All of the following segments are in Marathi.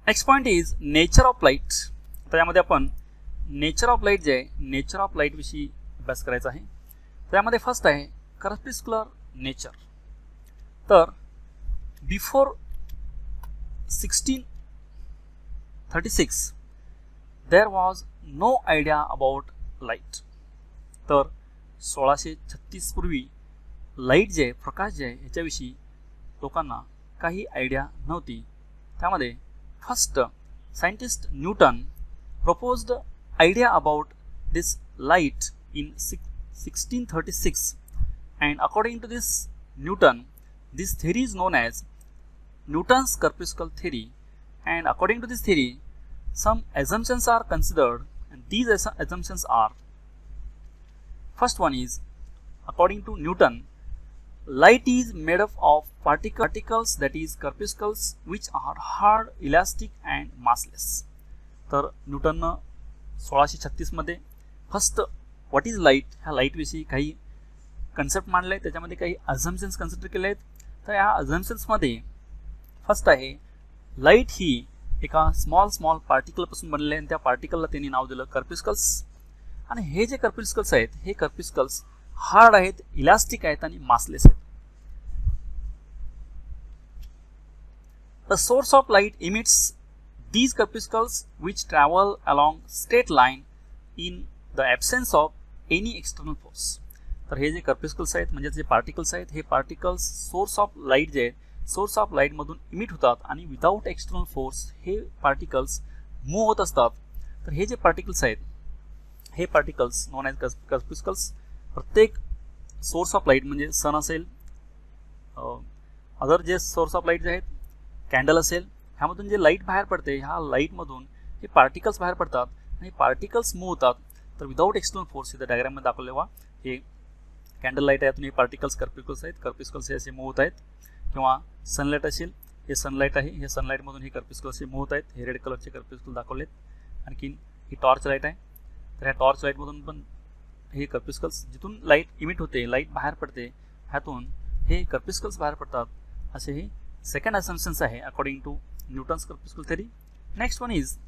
Next point is nature of light. त्यामध्ये आपण नेचर ऑफ लाईट जे आहे, नेचर ऑफ लाईट विषयी अभ्यास करायचा आहे. त्यामध्ये फर्स्ट आहे कर्पिस्कुलर नेचर. तर before 1636 there was no idea about light. तर 1636 पूर्वी लाईट जे आहे, प्रकाश जे आहे, ह्याच्याविषयी लोकांना काही आयडिया नव्हती. त्यामध्ये first scientist Newton proposed idea about this light in 1636, and according to this Newton, this theory is known as Newton's corpuscle theory. And according to this theory, some assumptions are considered, and these assumptions are: first one is, according to Newton, light is made up of particles, that is corpuscles, which are hard, elastic and massless. तर न्यूटननं 1636 मध्ये फर्स्ट व्हॉट इज लाईट ह्या लाईट विषयी काही कन्सेप्ट मांडले, त्याच्यामध्ये काही अझम्पशन्स कन्सिडर केले आहेत. तर या अझम्पशन्समध्ये फर्स्ट आहे लाईट ही एका स्मॉल पार्टिकलपासून बनलेले आहे, आणि त्या पार्टिकलला त्यांनी नाव दिलं कर्पिस्कल्स. आणि हे जे कर्पिस्कल्स आहेत, हे कर्पिस्कल्स हार्ड आहेत, इलास्टिक आहेत आणि मासलेस आहेत. The source of light emits these corpuscles which travel along straight line in the absence of any external force. तर हे जे कर्पिस्कल्स आहेत, म्हणजे जे पार्टिकल्स आहेत, हे पार्टिकल्स सोर्स ऑफ लाईट जे आहेत, सोर्स ऑफ लाईट मधून इमिट होतात आणि विदाउट एक्सटर्नल फोर्स हे पार्टिकल्स मूव्ह होत असतात. तर हे जे पार्टिकल्स आहेत, हे पार्टिकल्स नॉन एज कर्पिस्कल्स. प्रत्येक सोर्स ऑफ लाईट म्हणजे सन असेल, अदर जे सोर्स ऑफ लाईट जे आहेत, कॅन्डल असेल, ह्यामधून जे लाईट बाहेर पडते, ह्या लाईटमधून हे पार्टिकल्स बाहेर पडतात आणि पार्टिकल्स मूव्ह होतात. तर विदाउट एक्सटर्नल फोर्स, इथं डायग्राममध्ये दाखवले वा, हे कॅन्डल लाईट आहे, यातून हे पार्टिकल्स कर्पिस्कल्स आहेत, कर्पिस्कल्स हे असे मूव्ह होत आहेत. किंवा सनलाईट असेल, हे सनलाईट आहे, हे सनलाईटमधून हे कर्पिस्कल्स हे मूव्ह होत आहेत. हे रेड कलरचे कर्पिस्कल दाखवलेत. आणखीन ही टॉर्च लाईट आहे, तर ह्या टॉर्च लाईटमधून पण हे कर्पिस्कल्स, जिथून लाईट इमिट होते, लाईट बाहेर पडते, ह्यातून हे कर्पिस्कल्स बाहेर पडतात. असे हे सेकंड असम्पशन्स आहे according to Newton's corpuscle theory. Next one is,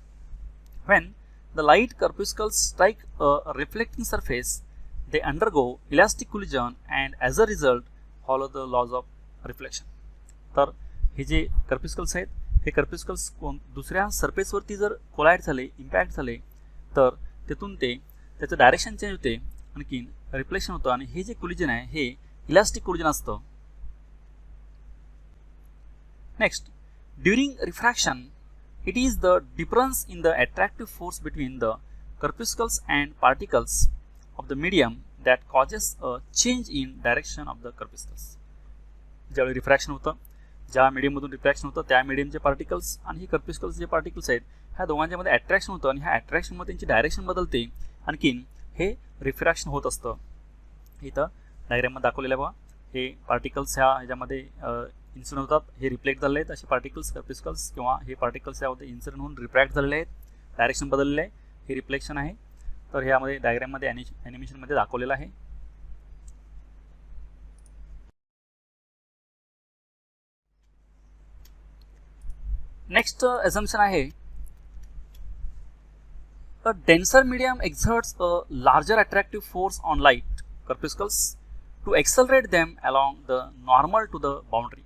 when the light corpuscles strike a reflecting surface, they undergo elastic collision and as a result follow the laws of reflection. तर हे जे कर्पिस्कल्स आहेत, हे कर्पिस्कल्स दुसऱ्या सरफेसवरती जर कोलाइड झाले, इम्पॅक्ट झाले, तर तिथून ते त्याचं डायरेक्शन चेंज होते, आणखीन रिफ्लेक्शन होतं, आणि हे जे कोलिजन आहे, हे इलास्टिक कोलिजन असतं. Next, during refraction, it is the difference in the attractive force between the corpuscles and particles of the medium that causes a change in direction of the corpuscles. ज्यावेळी रिफ्रॅक्शन होतं, ज्या मीडियममधून रिफ्रॅक्शन होतं, त्या मीडियमचे पार्टिकल्स आणि हे कर्पिस्कल्स जे पार्टिकल्स आहेत, ह्या दोघांच्या मध्ये अट्रॅक्शन होतं, आणि ह्या अट्रॅक्शनमध्ये त्यांची डायरेक्शन बदलते, आणखीन हे रिफ्रॅक्शन होत असतं. इथं डायग्राममध्ये दाखवलेलं बघा, हे पार्टिकल्स ह्याच्यामध्ये इन्सिडेंट होतात, हे रिफ्लेक्ट झालेले आहेत, असे पार्टिकल्स कर्पिस्कल्स, किंवा हे पार्टिकल्स यामध्ये इन्सिडेंट होऊन रिफ्रॅक्ट झालेले आहेत, डायरेक्शन बदललेलं आहे, हे रिफ्लेक्शन आहे. तर ह्यामध्ये डायग्राममध्ये ॲनिमेशनमध्ये दाखवलेलं आहे. नेक्स्ट असम्पशन आहे, a denser medium exerts a larger attractive force on light corpuscles to accelerate them along the normal to the boundary.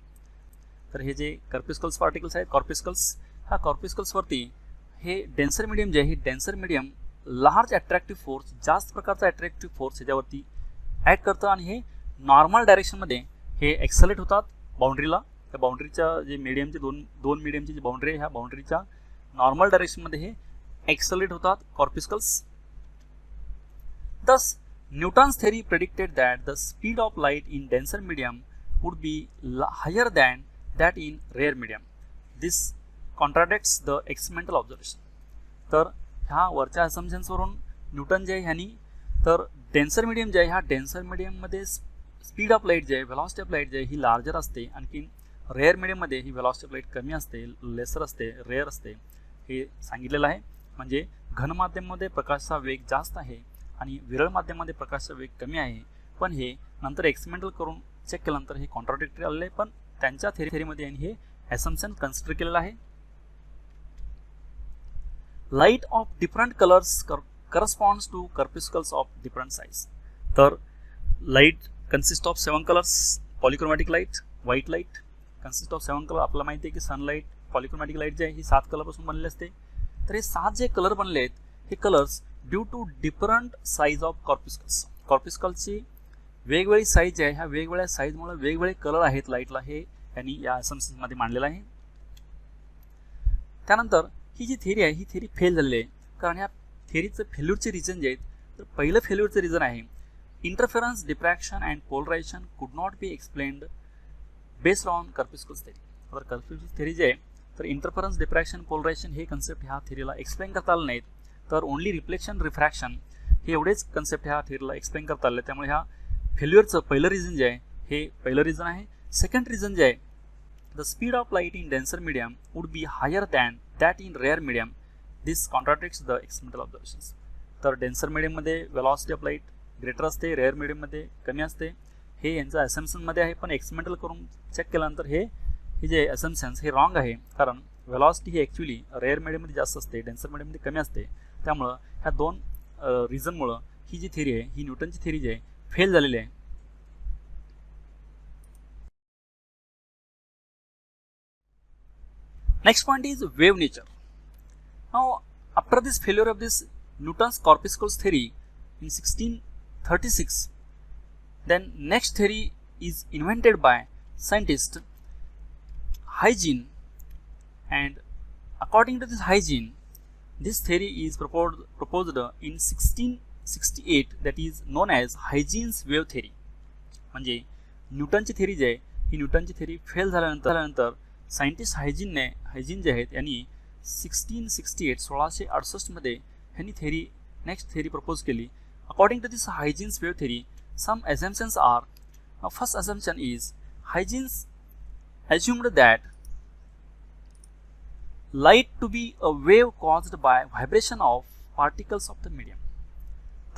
तर हे जे कर्पिस्कल्स पार्टिकल्स आहेत, कॉर्पिस्कल्स, ह्या कॉर्पिस्कल्सवरती हे डेन्सर मीडियम जे आहे, हे denser medium large attractive force, जास्त प्रकारचा अट्रॅक्टिव्ह फोर्स ह्याच्यावरती ॲड करतं, आणि हे नॉर्मल डायरेक्शनमध्ये हे एक्सेलरेट होतात बाउंड्रीला. त्या बाउंड्रीच्या जे मीडियमचे दोन मीडियमची जी बाउंड्री आहे, ह्या बाउंड्रीच्या नॉर्मल डायरेक्शनमध्ये हे एक्सेलरेट होतात कॉर्पिस्कल्स. Thus, Newton's theory predicted that the speed of light in denser medium would be higher than that in rare medium. This contradicts the experimental observation. तर ह्या वरच्या असम्पशन्सवरून न्यूटन जे आहे ह्यांनी, तर डेन्सर मीडियम जे आहे, ह्या डेन्सर मीडियममध्ये स्पीड ऑफ लाईट जे आहे, व्हेलॉसिटी ऑफ लाईट जे आहे, ही लार्जर असते, आणखी रेअर मीडियममध्ये ही व्हेलॉसिटी ऑफ लाईट कमी असते, लेसर असते, रेअर असते, हे सांगितलेलं आहे. म्हणजे घन माध्यमामध्ये प्रकाशाचा वेग जास्त आहे आणि विरळ माध्यमामध्ये प्रकाशाचा वेग कमी आहे. पण हे नंतर एक्सपेरिमेंटल करून चेक केल्यानंतर हे कॉन्ट्राडिक्टरी आलेले आहे, पण त्यांच्या थेरीमध्ये यांनी हे असम्पशन कन्सिडर केलेलं आहे. Light of different colours corresponds to corpuscles of different size. तर light consist of 7 colours. Polychromatic light, white light consist of 7 colour. आपल्याला माहिती आहे की सनलाईट, पॉलिक्रोमॅटिक लाईट जे आहे ही 7 कलरपासून बनलेली असते. तर हे 7 जे कलर बनले आहेत हे colours due to different size of corpuscles. कॉर्पिस्कल्सची वेगवेगळी साईज जी आहे ह्या वेगवेगळ्या साईजमुळे वेगवेगळे कलर आहेत लाईटला, हे यांनी या असम्पशनमध्ये मांडलेलं आहे. त्यानंतर ही जी थेरी आहे ही थेरी फेल झालेली आहे. कारण ह्या थेरीचं फेल्युअरचे रिझन जे आहेत तर पहिलं फेल्युअरचं रिझन आहे interference, diffraction and polarisation could not be explained based on corpuscles theory. तर कर्पिस्कल्स थेरी जे आहे तर इंटरफरन्स, डिफ्रॅक्शन, पोलरायझेशन हे कन्सेप्ट ह्या थेरीला एक्सप्लेन करता आले नाहीत. तर ओनली रिफ्लेक्शन, रिफ्रॅक्शन हे एवढेच कन्सेप्ट ह्या थेरीला एक्सप्लेन करता आले. त्यामुळे ह्या फेल्युअरचं पहिलं रिझन जे आहे हे पहिलं रिझन आहे. सेकंड रिझन जे आहे the speed of light in denser medium would be higher than that in rare medium. This contradicts the experimental observations. तर डेन्सर मीडियममध्ये वेलॉसिटी ऑफ लाईट ग्रेटर असते, रेअर मीडियममध्ये कमी असते. हे यांचं असम्पशनमध्ये आहे, पण एक्सपेरिमेंटल करून चेक केल्यानंतर हे जे असम्पशन्स हे रॉंग आहे. कारण वेलॉसिटी ही ॲक्च्युली रेअर मीडियममध्ये जास्त असते, डेन्सर मीडियममध्ये कमी असते. त्यामुळं ह्या दोन रिझनमुळं ही जी थेरी आहे ही न्यूटनची थेरी जी आहे फेल झालेली आहे. Next point is wave nature. Now after this failure of this Newton's corpuscles theory in 1636, then next theory is invented by scientist Huygens, and according to this Huygens, this theory is proposed in 1668, that is known as Huygens wave theory. म्हणजे न्यूटनची थेरी जी आहे ही न्यूटनची थेरी फेल झाल्यानंतर सायंटिस्ट हायजिन जे आहेत यांनी 1668 मध्ये ह्यांनी थेरी नेक्स्ट थेरी प्रपोज केली. According to this Huygens wave theory some assumptions are. First assumption is Huygens assumed that light to be a wave caused by vibration of particles of the medium.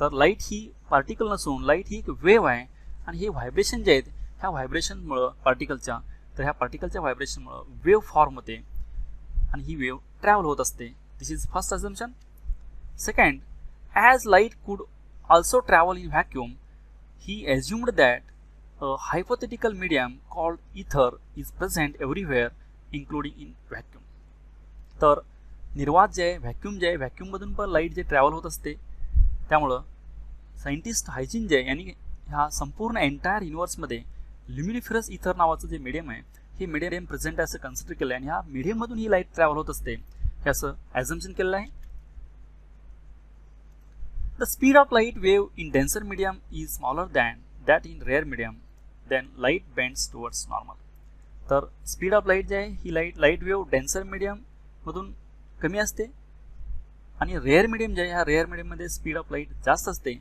तर लाईट ही पार्टिकल नसून लाईट ही एक वेव आहे आणि हे व्हायब्रेशन जे आहेत ह्या व्हायब्रेशनमुळं पार्टिकलच्या तर ह्या पार्टिकलच्या व्हायब्रेशनमुळं वेव फॉर्म होते आणि ही वेव ट्रॅव्हल होत असते. This is first assumption. Second, as light could also travel in vacuum, he assumed that a hypothetical medium called ether is present everywhere, including in vacuum. तर निर्वात जे आहे व्हॅक्यूम जे आहे व्हॅक्यूममधून पण लाईट जे ट्रॅव्हल होत असते. त्यामुळं सायंटिस्ट हायजिन जे यांनी ह्या संपूर्ण एंटायर युनिवर्समध्ये ल्युमिनिफरस इथर नावाचं जे मीडियम आहे हे मीडियम प्रेझेंट असं कन्सिडर केलं आहे आणि ह्या मीडियममधून ही लाईट ट्रॅव्हल होत असते हे असं ॲझम्पशन केलेलं आहे. The speed of light wave in denser medium is smaller than that in rare medium, then light bends towards normal. तर स्पीड ऑफ लाईट जे आहे ही लाईट वेव डेन्सर मीडियम मधून कमी असते आणि रेअर मीडियम जे आहे ह्या रेअर मीडियममध्ये स्पीड ऑफ लाईट जास्त असते.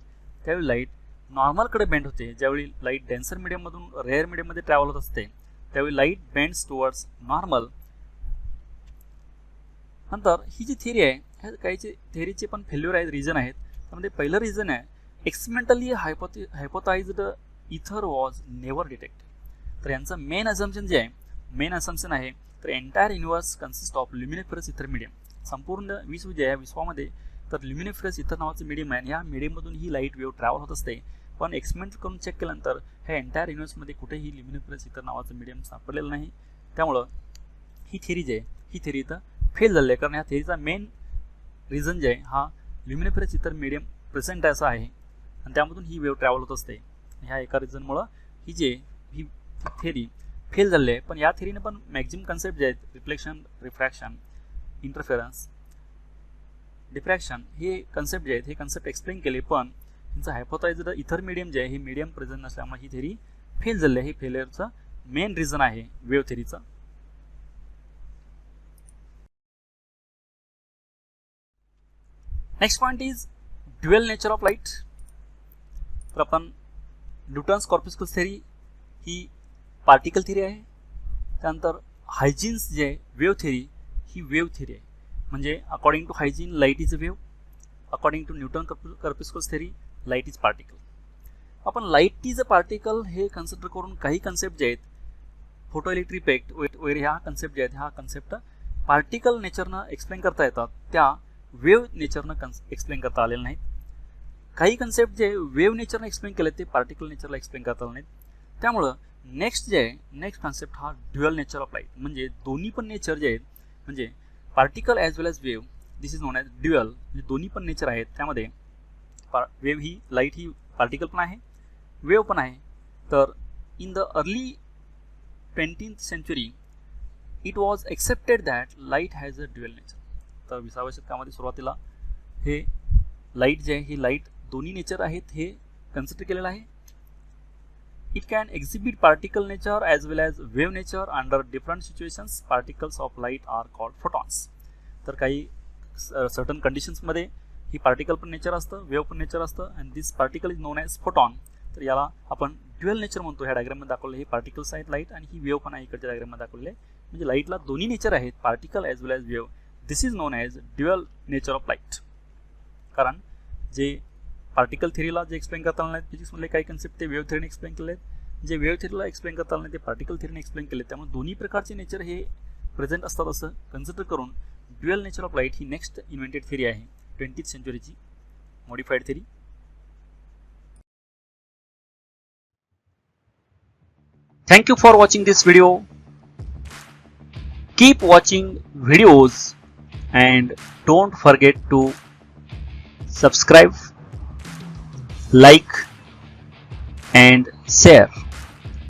त्यावेळी लाईट नॉर्मलकडे बेंड होते. ज्यावेळी लाईट डेन्सर मीडियममधून रेअर मीडियममध्ये ट्रॅव्हल होत असते त्यावेळी लाईट बेंड्स टुवर्ड्स नॉर्मल. नंतर ही जी थेरी आहे ह्या काही थेरीचे पण फेल्युअर आहेत, रिझन आहेत. त्यामध्ये पहिलं रिझन आहे एक्सपेरिमेंटली हायपोथाइज्ड इथर वॉज नेव्हर डिटेक्टेड. तर यांचं मेन असम्पशन जे आहे मेन असम्पशन आहे तर एंटायर युनिवर्स कन्सिस्ट ऑफ ल्युमिनिफरस इथर मीडियम. संपूर्ण विश्व जे आहे विश्वामध्ये तर ल्युमिनिफरस इथर नावाचं मीडियम आहे. या मीडियममधून ही लाईट वेव्ह ट्रॅव्हल होत असते. पण एक्सपेरिमेंट करून चेक केल्यानंतर ह्या एंटायर युनिवर्समध्ये कुठेही ल्युमिनिफरस इथर नावाचं मीडियम सापडलेलं नाही. त्यामुळं ही थेरी जी आहे ही थेरी इथं फेल झाली आहे. कारण ह्या थेरीचा मेन रिझन जे आहे हा ल्युमिनिफरस इथर मीडियम प्रेझेंट असं आहे आणि त्यामधून ही वेव्ह ट्रॅव्हल होत असते. ह्या एका रिझनमुळं ही थेरी फेल झाली आहे. पण या थेरीने पण मॅक्झिमम कन्सेप्ट जे आहेत रिफ्लेक्शन, रिफ्रॅक्शन, इंटरफेरन्स, डिफ्रॅक्शन हे कन्सेप्ट जे आहेत हे कन्सेप्ट एक्सप्लेन केले. पण त्यांचं हायपोथाइज्ड इथर मीडियम जे आहे हे मीडियम प्रेझेंट नसल्यामुळे ही थेरी फेल झाली आहे. हे फेलियरचं मेन रिझन आहे वेव्ह थेरीचं. Next point is dual nature of light. तर आपण न्यूटन्स कॉर्पस्कल्स थेरी ही पार्टिकल थेरी आहे. त्यानंतर हायजिन्स जे आहे वेव्ह थेरी ही वेव्ह थेरी आहे. म्हणजे according to Huygens light is a wave, according to Newton corpuscles theory light is particle. आपण लाईट इज अ पार्टिकल हे कन्सिडर करून काही कन्सेप्ट जे आहेत फोटो इलेक्ट्रिक इफेक्ट वगैरे ह्या कन्सेप्ट जे आहेत ह्या कन्सेप्ट पार्टिकल नेचरनं एक्सप्लेन करता येतात. त्या वेव्ह नेचरनं एक्सप्लेन करता आलेले नाहीत. काही कन्सेप्ट जे वेव्ह नेचरनं एक्सप्लेन केले ते पार्टिकल नेचरला एक्सप्लेन करता आले नाहीत. त्यामुळं नेक्स्ट कन्सेप्ट हा ड्युअल नेचर ऑफ लाईट, म्हणजे दोन्ही पण नेचर जे आहेत म्हणजे particle as well as wave, this is known as dual, म्हणजे दोन्ही पण नेचर आहेत. त्यामध्ये वेव्ह ही लाईट ही पार्टिकल पण आहे, वेव्ह पण आहे. तर in the early 20th century it was accepted that light has a dual nature. तर 20व्या शतकामध्ये सुरुवातीला हे लाईट जे आहे ही लाईट दोन्ही नेचर आहेत हे कन्सिडर केलेलं आहे. It can exhibit particle nature as well as wave nature under different situations. Particles of light are called photons. तर काही सर्टन कंडिशन्समध्ये ही पार्टिकल पण नेचर असतं, वेव्ह पण नेचर असतं, and this particle is known as photon. तर याला आपण ड्युअल नेचर म्हणतो. ह्या डायग्राममध्ये दाखवलेले हे पार्टिकल्स आहेत लाईट, आणि ही वेव्ह पण आहे इकडच्या डायग्राममध्ये दाखवलेले. म्हणजे लाईटला दोन्ही नेचर आहेत, particle as well as wave. This is known as dual nature of light. कारण जे पार्टिकल थिअरीला जे एक्सप्लेन करता आले नाहीत फिजिक्समधले काही कन्सेप्ट ते वेव्ह थिअरीने एक्सप्लेन केले आहेत, जे वेव्ह थिअरीला एक्सप्लेन करता आले नाही ते पार्टिकल थिअरीने एक्सप्लेन केले. त्यामुळे दोन्ही प्रकारचे नेचर हे प्रेझेंट असतात असं कन्सिडर करून ड्युअल नेचर ऑफ लाईट ही नेक्स्ट इन्व्हेंटेड थिअरी आहे 20th centuryची modified theory. Thank you for watching this video. Keep watching videos and don't forget to subscribe, like and share.